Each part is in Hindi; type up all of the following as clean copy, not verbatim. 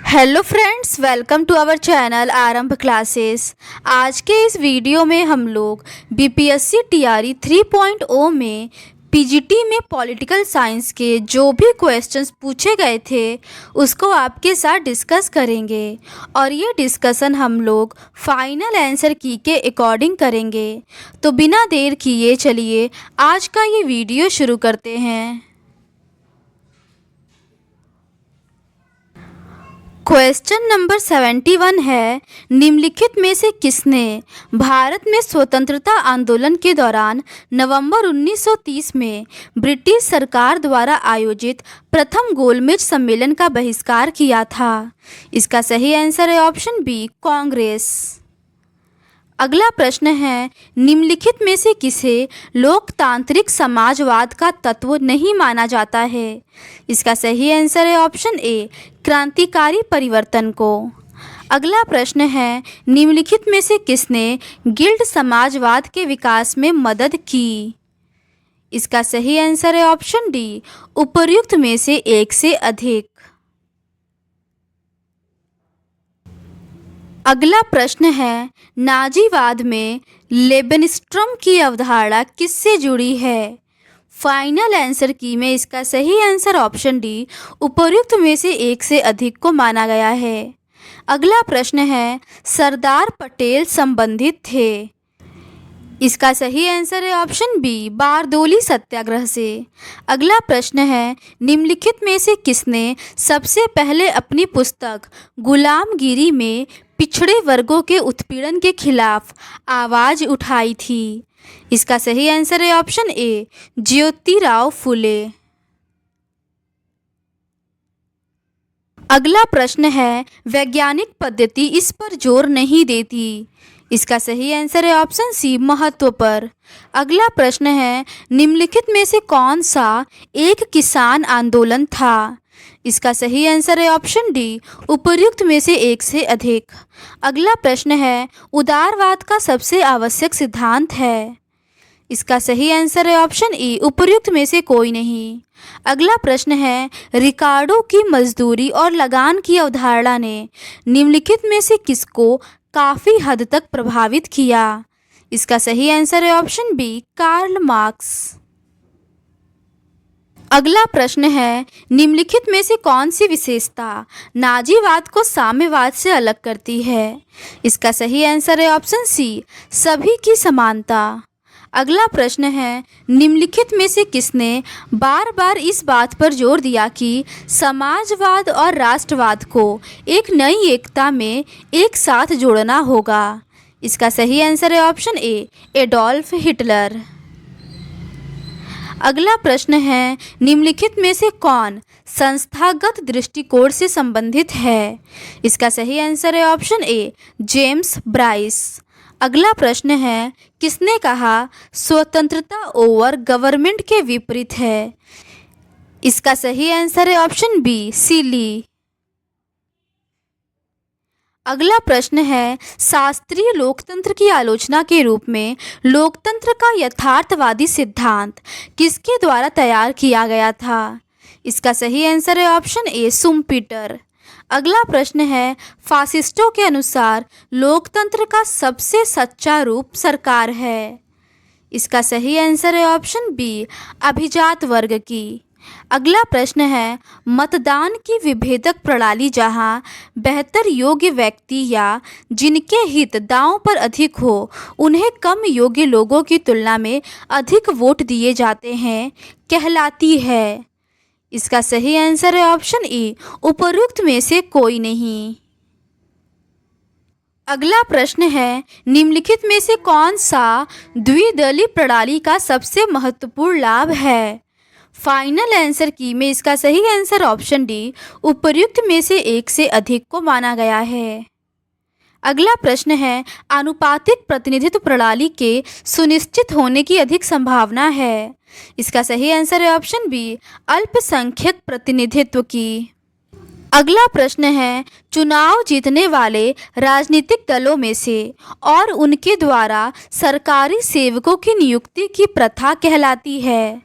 Hello friends, welcome to our channel Aarambh classes. आज के इस वीडियो में हम लोग बीपीएससी टीआरई 3.0 में पीजीटी में पॉलिटिकल साइंस के जो भी क्वेश्चंस पूछे गए थे उसको आपके साथ डिस्कस करेंगे और ये डिस्कशन हम लोग फाइनल आंसर की के अकॉर्डिंग करेंगे। तो बिना देर किए चलिए आज का ये वीडियो शुरू करते हैं। क्वेश्चन नंबर 71 है, निम्नलिखित में से किसने भारत में स्वतंत्रता आंदोलन के दौरान नवंबर 1930 में ब्रिटिश सरकार द्वारा आयोजित प्रथम गोलमेज सम्मेलन का बहिष्कार किया था? इसका सही आंसर है ऑप्शन बी, कांग्रेस। अगला प्रश्न है, निम्नलिखित में से किसे लोकतांत्रिक समाजवाद का तत्व नहीं माना जाता है? इसका सही आंसर है ऑप्शन ए, क्रांतिकारी परिवर्तन को। अगला प्रश्न है, निम्नलिखित में से किसने गिल्ड समाजवाद के विकास में मदद की? इसका सही आंसर है ऑप्शन डी, उपर्युक्त में से एक से अधिक। अगला प्रश्न है, नाजीवाद में लेबेनस्ट्रॉम की अवधारणा किससे जुड़ी है? फाइनल आंसर की में इसका सही आंसर ऑप्शन डी, उपर्युक्त में से एक से अधिक को माना गया है। अगला प्रश्न है, सरदार पटेल संबंधित थे? इसका सही आंसर है ऑप्शन बी, बारदोली सत्याग्रह से। अगला प्रश्न है, निम्नलिखित में से किसने सबसे पहले अपनी पुस्तक गुलामगिरी में पिछड़े वर्गों के उत्पीड़न के खिलाफ आवाज़ उठाई थी? इसका सही आंसर है ऑप्शन ए, ज्योतिराव फुले। अगला प्रश्न है, वैज्ञानिक पद्धति इस पर जोर नहीं देती? इसका सही आंसर है ऑप्शन सी, महत्व पर। अगला प्रश्न है, निम्नलिखित में से कौन सा एक किसान आंदोलन था? इसका सही आंसर है ऑप्शन डी, उपर्युक्त में से एक से अधिक। अगला प्रश्न है, उदारवाद का सबसे आवश्यक सिद्धांत है? इसका सही आंसर है ऑप्शन ई, उपर्युक्त में से कोई नहीं। अगला प्रश्न है, रिकार्डो की मजदूरी और लगान की अवधारणा ने निम्नलिखित में से किसको काफ़ी हद तक प्रभावित किया? इसका सही आंसर है ऑप्शन बी, कार्ल मार्क्स। अगला प्रश्न है, निम्नलिखित में से कौन सी विशेषता नाजीवाद को साम्यवाद से अलग करती है? इसका सही आंसर है ऑप्शन सी, सभी की समानता। अगला प्रश्न है, निम्नलिखित में से किसने बार बार इस बात पर जोर दिया कि समाजवाद और राष्ट्रवाद को एक नई एकता में एक साथ जोड़ना होगा? इसका सही आंसर है ऑप्शन ए, एडोल्फ हिटलर। अगला प्रश्न है, निम्नलिखित में से कौन संस्थागत दृष्टिकोण से संबंधित है? इसका सही आंसर है ऑप्शन ए, जेम्स ब्राइस। अगला प्रश्न है, किसने कहा स्वतंत्रता ओवर गवर्नमेंट के विपरीत है? इसका सही आंसर है ऑप्शन बी, सीली। अगला प्रश्न है, शास्त्रीय लोकतंत्र की आलोचना के रूप में लोकतंत्र का यथार्थवादी सिद्धांत किसके द्वारा तैयार किया गया था? इसका सही आंसर है ऑप्शन ए, शुम्पीटर। अगला प्रश्न है, फासिस्टों के अनुसार लोकतंत्र का सबसे सच्चा रूप सरकार है? इसका सही आंसर है ऑप्शन बी, अभिजात वर्ग की। अगला प्रश्न है, मतदान की विभेदक प्रणाली जहां बेहतर योग्य व्यक्ति या जिनके हित दांव पर अधिक हो उन्हें कम योग्य लोगों की तुलना में अधिक वोट दिए जाते हैं कहलाती है? इसका सही आंसर है ऑप्शन ई, उपर्युक्त में से कोई नहीं। अगला प्रश्न है, निम्नलिखित में से कौन सा द्विदलीय प्रणाली का सबसे महत्वपूर्ण लाभ है? फाइनल आंसर की में इसका सही आंसर ऑप्शन डी, उपर्युक्त में से एक से अधिक को माना गया है। अगला प्रश्न है, आनुपातिक प्रतिनिधित्व प्रणाली के सुनिश्चित होने की अधिक संभावना है? इसका सही आंसर है ऑप्शन बी, अल्पसंख्यक प्रतिनिधित्व की। अगला प्रश्न है, चुनाव जीतने वाले राजनीतिक दलों में से और उनके द्वारा सरकारी सेवकों की नियुक्ति की प्रथा कहलाती है?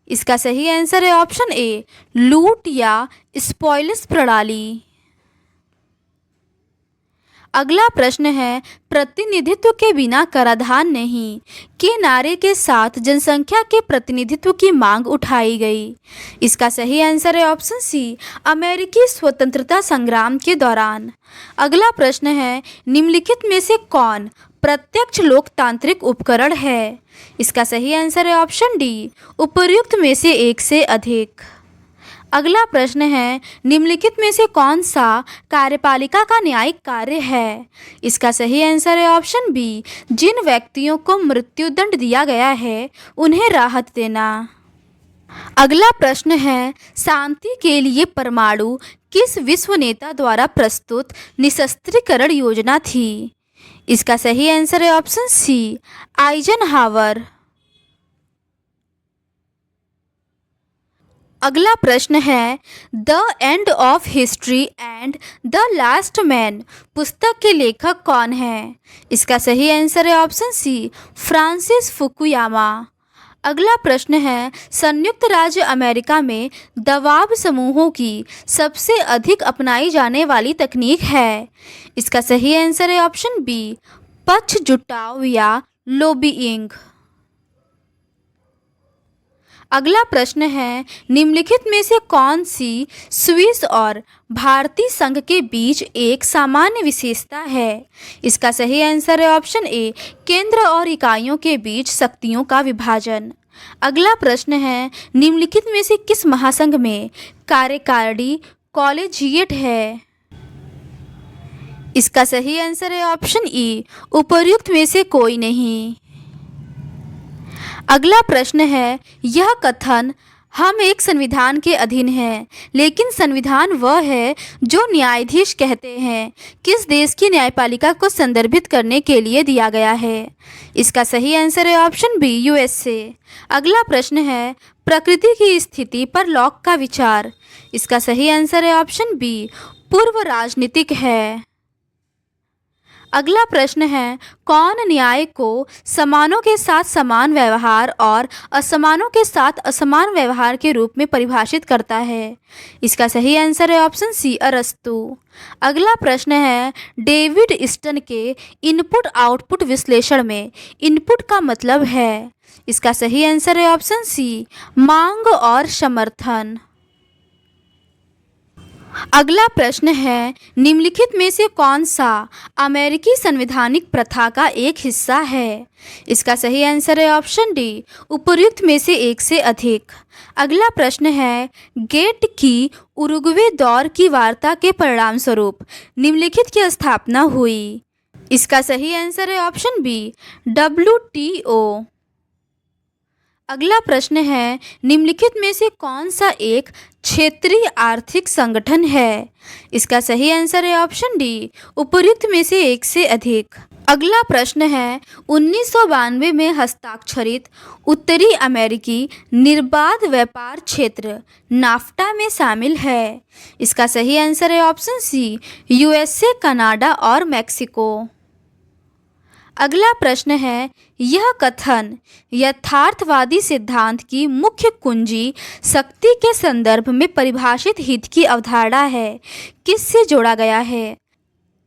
इसका सही आंसर है ऑप्शन ए, लूट या स्पॉयल्स प्रणाली। अगला प्रश्न है प्रतिनिधित्व के बिना कराधान नहीं के नारे के साथ जनसंख्या के प्रतिनिधित्व की मांग उठाई गई। इसका सही आंसर है ऑप्शन सी अमेरिकी स्वतंत्रता संग्राम के दौरान। अगला प्रश्न है निम्नलिखित में से कौन प्रत्यक्ष लोकतांत्रिक उपकरण है। इसका सही आंसर है ऑप्शन डी उपर्युक्त में से एक से अधिक। अगला प्रश्न है निम्नलिखित में से कौन सा कार्यपालिका का न्यायिक कार्य है। इसका सही आंसर है ऑप्शन बी जिन व्यक्तियों को मृत्युदंड दिया गया है उन्हें राहत देना। अगला प्रश्न है शांति के लिए परमाणु किस विश्व नेता द्वारा प्रस्तुत निशस्त्रीकरण योजना थी। इसका सही आंसर है ऑप्शन सी आइजनहावर। अगला प्रश्न है the end of history and the last man पुस्तक के लेखक कौन है। इसका सही आंसर है ऑप्शन सी फ्रांसिस फुकुयामा। अगला प्रश्न है संयुक्त राज्य अमेरिका में दबाव समूहों की सबसे अधिक अपनाई जाने वाली तकनीक है। इसका सही आंसर है ऑप्शन बी पक्ष जुटाव या लॉबिइंग। अगला प्रश्न है निम्नलिखित में से कौन सी स्विस और भारतीय संघ के बीच एक सामान्य विशेषता है। इसका सही आंसर है ऑप्शन ए केंद्र और इकाइयों के बीच शक्तियों का विभाजन। अगला प्रश्न है निम्नलिखित में से किस महासंघ में कार्यकारिणी कॉलेजिएट है। इसका सही आंसर है ऑप्शन ई उपर्युक्त में से कोई नहीं। अगला प्रश्न है यह कथन हम एक संविधान के अधीन हैं लेकिन संविधान वह है जो न्यायाधीश कहते हैं किस देश की न्यायपालिका को संदर्भित करने के लिए दिया गया है। इसका सही आंसर है ऑप्शन बी यूएसए। अगला प्रश्न है प्रकृति की स्थिति पर लॉक का विचार। इसका सही आंसर है ऑप्शन बी पूर्व राजनीतिक है। अगला प्रश्न है कौन न्याय को समानों के साथ समान व्यवहार और असमानों के साथ असमान व्यवहार के रूप में परिभाषित करता है। इसका सही आंसर है ऑप्शन सी अरस्तू। अगला प्रश्न है डेविड स्टन के इनपुट आउटपुट विश्लेषण में इनपुट का मतलब है। इसका सही आंसर है ऑप्शन सी मांग और समर्थन। अगला प्रश्न है निम्नलिखित में से कौन सा अमेरिकी संवैधानिक प्रथा का एक हिस्सा है। इसका सही आंसर है ऑप्शन डी उपर्युक्त में से एक से अधिक। अगला प्रश्न है गेट की उरुग्वे दौर की वार्ता के परिणाम स्वरूप निम्नलिखित की स्थापना हुई। इसका सही आंसर है ऑप्शन बी WTO। अगला प्रश्न है निम्नलिखित में से कौन सा एक क्षेत्रीय आर्थिक संगठन है। इसका सही आंसर है ऑप्शन डी उपर्युक्त में से एक से अधिक। अगला प्रश्न है 1992 में हस्ताक्षरित उत्तरी अमेरिकी निर्बाध व्यापार क्षेत्र नाफ्टा में शामिल है। इसका सही आंसर है ऑप्शन सी यूएसए कनाडा और मैक्सिको। अगला प्रश्न है यह कथन यथार्थवादी सिद्धांत की मुख्य कुंजी शक्ति के संदर्भ में परिभाषित हित की अवधारणा है किससे जोड़ा गया है।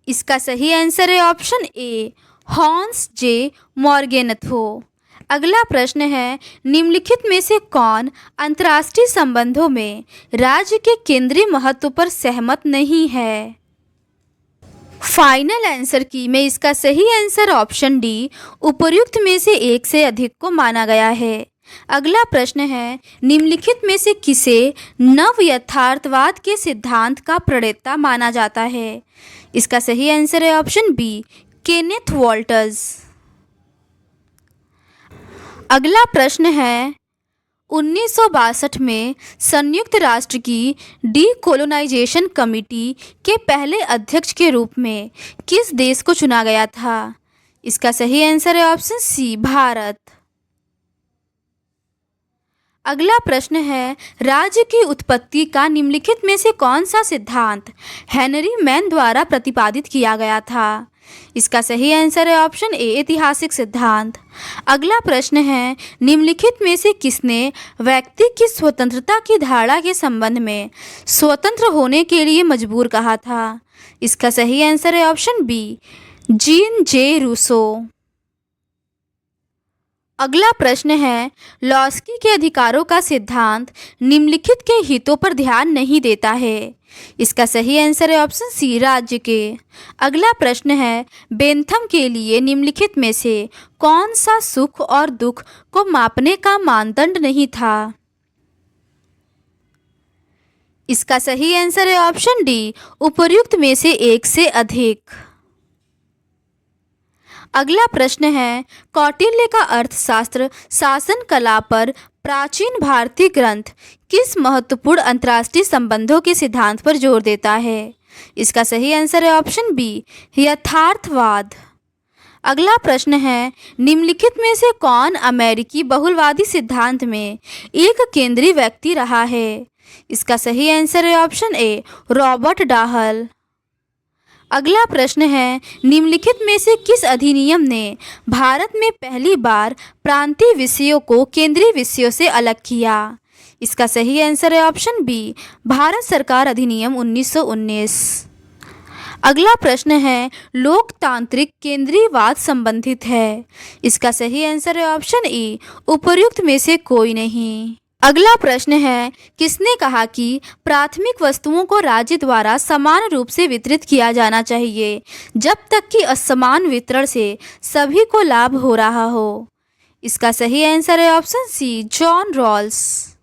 इसका सही आंसर है ऑप्शन ए हॉन्स जे मॉर्गेनथो। अगला प्रश्न है निम्नलिखित में से कौन अंतर्राष्ट्रीय संबंधों में राज्य के केंद्रीय महत्व पर सहमत नहीं है। फाइनल आंसर की में इसका सही आंसर ऑप्शन डी उपर्युक्त में से एक से अधिक को माना गया है। अगला प्रश्न है निम्नलिखित में से किसे नव यथार्थवाद के सिद्धांत का प्रणेता माना जाता है। इसका सही आंसर है ऑप्शन बी केनेथ वॉल्टर्स। अगला प्रश्न है 1962 में संयुक्त राष्ट्र की डीकोलोनाइजेशन कमेटी के पहले अध्यक्ष के रूप में किस देश को चुना गया था। इसका सही आंसर है ऑप्शन सी भारत। अगला प्रश्न है, राज्य की उत्पत्ति का निम्नलिखित में से कौन सा सिद्धांत हेनरी मैन द्वारा प्रतिपादित किया गया था? इसका सही आंसर है ऑप्शन ए, ऐतिहासिक सिद्धांत। अगला प्रश्न है, निम्नलिखित में से किसने व्यक्ति की स्वतंत्रता की धारणा के संबंध में स्वतंत्र होने के लिए मजबूर कहा था? इसका सही आंसर है ऑप्शन बी, जीन जे रूसो। अगला प्रश्न है, लॉस्की के अधिकारों का सिद्धांत निम्नलिखित के हितों पर ध्यान नहीं देता है? इसका सही आंसर है ऑप्शन सी, राज्य के। अगला प्रश्न है, बेंथम के लिए निम्नलिखित में से कौन सा सुख और दुख को मापने का मानदंड नहीं था? इसका सही आंसर है ऑप्शन डी, उपर्युक्त में से एक से अधिक। अगला प्रश्न है, कौटिल्य का अर्थशास्त्र शासन कला पर प्राचीन भारतीय ग्रंथ किस महत्वपूर्ण अंतर्राष्ट्रीय संबंधों के सिद्धांत पर जोर देता है? इसका सही आंसर है ऑप्शन बी, यथार्थवाद। अगला प्रश्न है, निम्नलिखित में से कौन अमेरिकी बहुलवादी सिद्धांत में एक केंद्रीय व्यक्ति रहा है? इसका सही आंसर है ऑप्शन ए, रॉबर्ट डाहल। अगला प्रश्न है, निम्नलिखित में से किस अधिनियम ने भारत में पहली बार प्रांतीय विषयों को केंद्रीय विषयों से अलग किया? इसका सही आंसर है ऑप्शन बी, भारत सरकार अधिनियम 1919। अगला प्रश्न है, लोकतांत्रिक केंद्रीयवाद संबंधित है? इसका सही आंसर है ऑप्शन ई, उपर्युक्त में से कोई नहीं। अगला प्रश्न है, किसने कहा कि प्राथमिक वस्तुओं को राज्य द्वारा समान रूप से वितरित किया जाना चाहिए जब तक कि असमान वितरण से सभी को लाभ हो रहा हो? इसका सही आंसर है ऑप्शन सी, जॉन रॉल्स।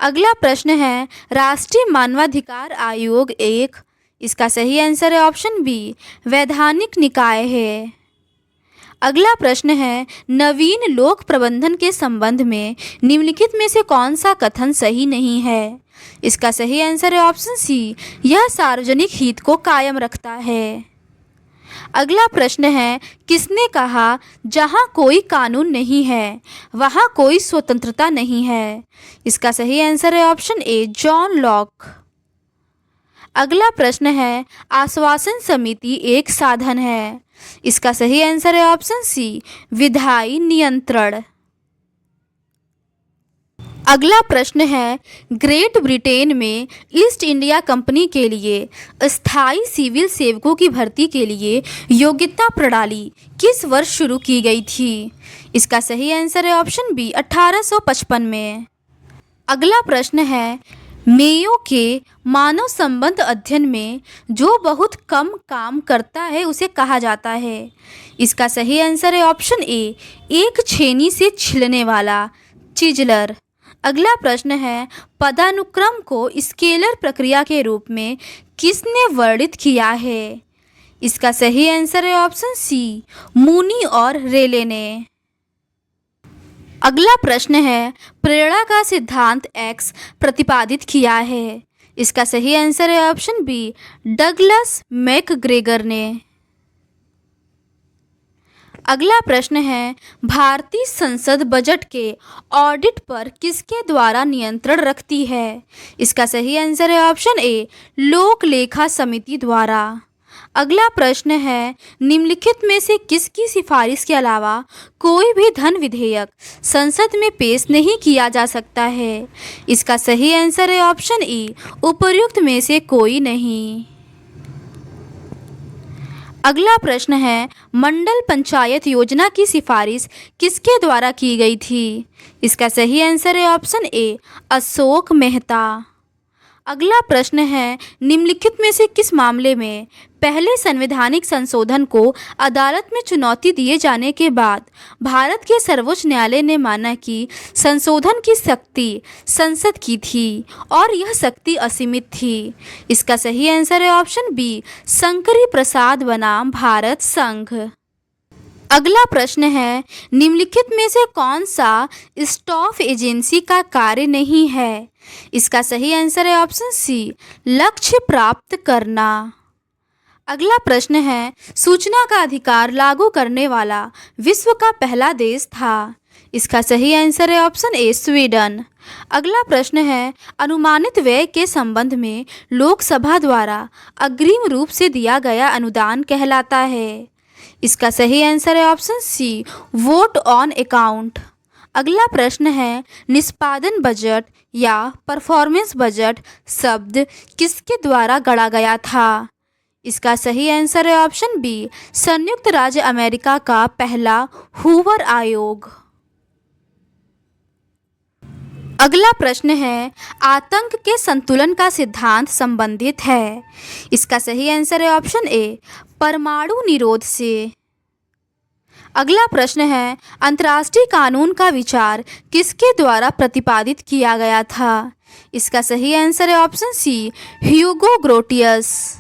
अगला प्रश्न है, राष्ट्रीय मानवाधिकार आयोग एक, इसका सही आंसर है ऑप्शन बी, वैधानिक निकाय है। अगला प्रश्न है, नवीन लोक प्रबंधन के संबंध में निम्नलिखित में से कौन सा कथन सही नहीं है? इसका सही आंसर है ऑप्शन सी, यह सार्वजनिक हित को कायम रखता है। अगला प्रश्न है, किसने कहा जहां कोई कानून नहीं है वहां कोई स्वतंत्रता नहीं है? इसका सही आंसर है ऑप्शन ए, जॉन लॉक। अगला प्रश्न है, आश्वासन समिति एक साधन है? इसका सही आंसर है ऑप्शन सी, विधायी नियंत्रण। अगला प्रश्न है, ग्रेट ब्रिटेन में ईस्ट इंडिया कंपनी के लिए स्थायी सिविल सेवकों की भर्ती के लिए योग्यता प्रणाली किस वर्ष शुरू की गई थी? इसका सही आंसर है ऑप्शन बी, 1855 में। अगला प्रश्न है, मेयो के मानव संबंध अध्ययन में जो बहुत कम काम करता है उसे कहा जाता है? इसका सही आंसर है ऑप्शन ए, एक छेनी से छिलने वाला, चिजलर। अगला प्रश्न है, पदानुक्रम को स्केलर प्रक्रिया के रूप में किसने वर्णित किया है? इसका सही आंसर है ऑप्शन सी, मूनी और रेले ने। अगला प्रश्न है, प्रेरणा का सिद्धांत एक्स प्रतिपादित किया है? इसका सही आंसर है ऑप्शन बी, डगलस मैकग्रेगर ने। अगला प्रश्न है, भारतीय संसद बजट के ऑडिट पर किसके द्वारा नियंत्रण रखती है? इसका सही आंसर है ऑप्शन ए, लोक लेखा समिति द्वारा। अगला प्रश्न है, निम्नलिखित में से किसकी सिफारिश के अलावा कोई भी धन विधेयक संसद में पेश नहीं किया जा सकता है? इसका सही आंसर है ऑप्शन ई, उपर्युक्त में से कोई नहीं। अगला प्रश्न है, मंडल पंचायत योजना की सिफारिश किसके द्वारा की गई थी? इसका सही आंसर है ऑप्शन ए, अशोक मेहता। अगला प्रश्न है, निम्नलिखित में से किस मामले में पहले संवैधानिक संशोधन को अदालत में चुनौती दिए जाने के बाद भारत के सर्वोच्च न्यायालय ने माना कि संशोधन की शक्ति संसद की थी और यह शक्ति असीमित थी? इसका सही आंसर है ऑप्शन बी, शंकरी प्रसाद बनाम भारत संघ। अगला प्रश्न है, निम्नलिखित में से कौन सा स्टाफ एजेंसी का कार्य नहीं है? इसका सही आंसर है ऑप्शन सी, लक्ष्य प्राप्त करना। अगला प्रश्न है, सूचना का अधिकार लागू करने वाला विश्व का पहला देश था? इसका सही आंसर है ऑप्शन ए स्वीडन। अगला प्रश्न है, अनुमानित व्यय के संबंध में लोकसभा द्वारा अग्रिम रूप से दिया गया अनुदान कहलाता है। इसका सही आंसर है option C vote on account. अगला प्रश्न है, निष्पादन बजट या परफॉर्मेंस बजट शब्द किसके द्वारा गढ़ा गया था? इसका सही आंसर है ऑप्शन बी संयुक्त राज्य अमेरिका का पहला हूवर आयोग। अगला प्रश्न है, आतंक के संतुलन का सिद्धांत संबंधित है। इसका सही आंसर है ऑप्शन ए परमाणु निरोध से। अगला प्रश्न है, अंतर्राष्ट्रीय कानून का विचार किसके द्वारा प्रतिपादित किया गया था? इसका सही आंसर है ऑप्शन सी ह्यूगो ग्रोटियस।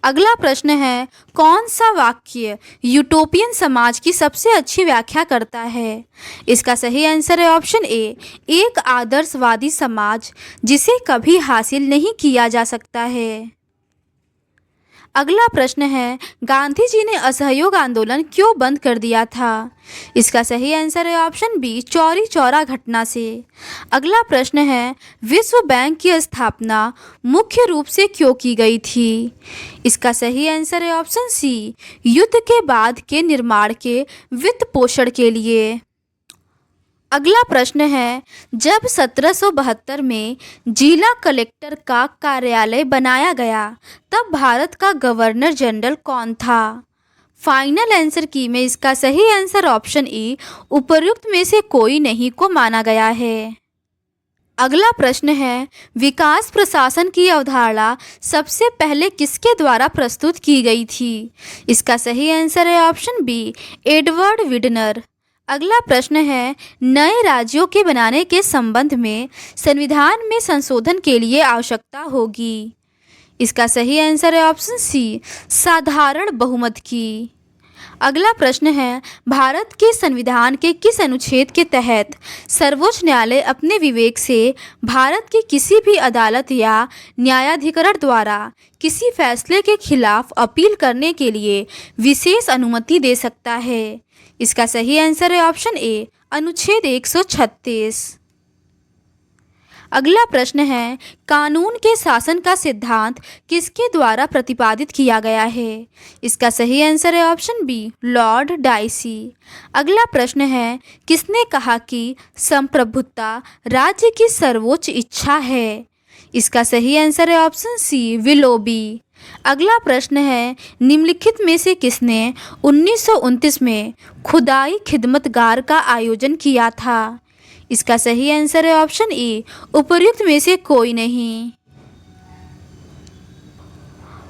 अगला प्रश्न है, कौन सा वाक्य यूटोपियन समाज की सबसे अच्छी व्याख्या करता है? इसका सही आंसर है ऑप्शन ए एक आदर्शवादी समाज जिसे कभी हासिल नहीं किया जा सकता है। अगला प्रश्न है, गांधी जी ने असहयोग आंदोलन क्यों बंद कर दिया था? इसका सही आंसर है ऑप्शन बी चौरी चौरा घटना से। अगला प्रश्न है, विश्व बैंक की स्थापना मुख्य रूप से क्यों की गई थी? इसका सही आंसर है ऑप्शन सी युद्ध के बाद के निर्माण के वित्त पोषण के लिए। अगला प्रश्न है, जब 1772 में जिला कलेक्टर का कार्यालय बनाया गया तब भारत का गवर्नर जनरल कौन था? फाइनल आंसर की में इसका सही आंसर ऑप्शन ई उपर्युक्त में से कोई नहीं को माना गया है। अगला प्रश्न है, विकास प्रशासन की अवधारणा सबसे पहले किसके द्वारा प्रस्तुत की गई थी? इसका सही आंसर है ऑप्शन बी एडवर्ड विडनर। अगला प्रश्न है, नए राज्यों के बनाने के संबंध में संविधान में संशोधन के लिए आवश्यकता होगी। इसका सही आंसर है ऑप्शन सी साधारण बहुमत की। अगला प्रश्न है, भारत के संविधान के किस अनुच्छेद के तहत सर्वोच्च न्यायालय अपने विवेक से भारत की किसी भी अदालत या न्यायाधिकरण द्वारा किसी फैसले के खिलाफ अपील करने के लिए विशेष अनुमति दे सकता है? इसका सही आंसर है ऑप्शन ए अनुच्छेद 136। अगला प्रश्न है, कानून के शासन का सिद्धांत किसके द्वारा प्रतिपादित किया गया है? इसका सही आंसर है ऑप्शन बी लॉर्ड डाइसी। अगला प्रश्न है, किसने कहा कि संप्रभुता राज्य की सर्वोच्च इच्छा है? इसका सही आंसर है ऑप्शन सी विलोबी। अगला प्रश्न है, निम्नलिखित में से किसने 1929 में खुदाई खिदमतगार का आयोजन किया था? इसका सही आंसर है ऑप्शन ई उपर्युक्त में से कोई नहीं।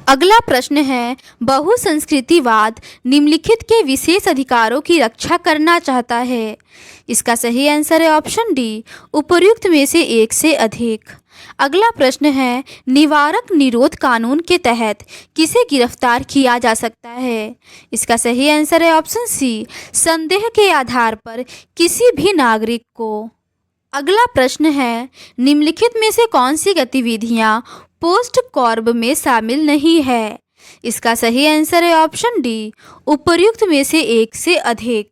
अगला प्रश्न है, बहुसंस्कृतिवाद निम्नलिखित के विशेष अधिकारों की रक्षा करना चाहता है। इसका सही आंसर है ऑप्शन डी उपर्युक्त में से एक से अधिक। अगला प्रश्न है, निवारक निरोध कानून के तहत किसे गिरफ्तार किया जा सकता है? इसका सही आंसर है ऑप्शन सी संदेह के आधार पर किसी भी नागरिक को। अगला प्रश्न है, निम्नलिखित में से कौन सी गतिविधियां पोस्ट कॉर्ब में शामिल नहीं है? इसका सही आंसर है ऑप्शन डी उपर्युक्त में से एक से अधिक।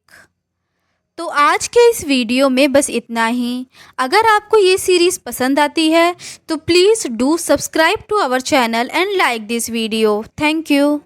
तो आज के इस वीडियो में बस इतना ही। अगर आपको ये सीरीज़ पसंद आती है तो please do subscribe to our channel and like this video. Thank you.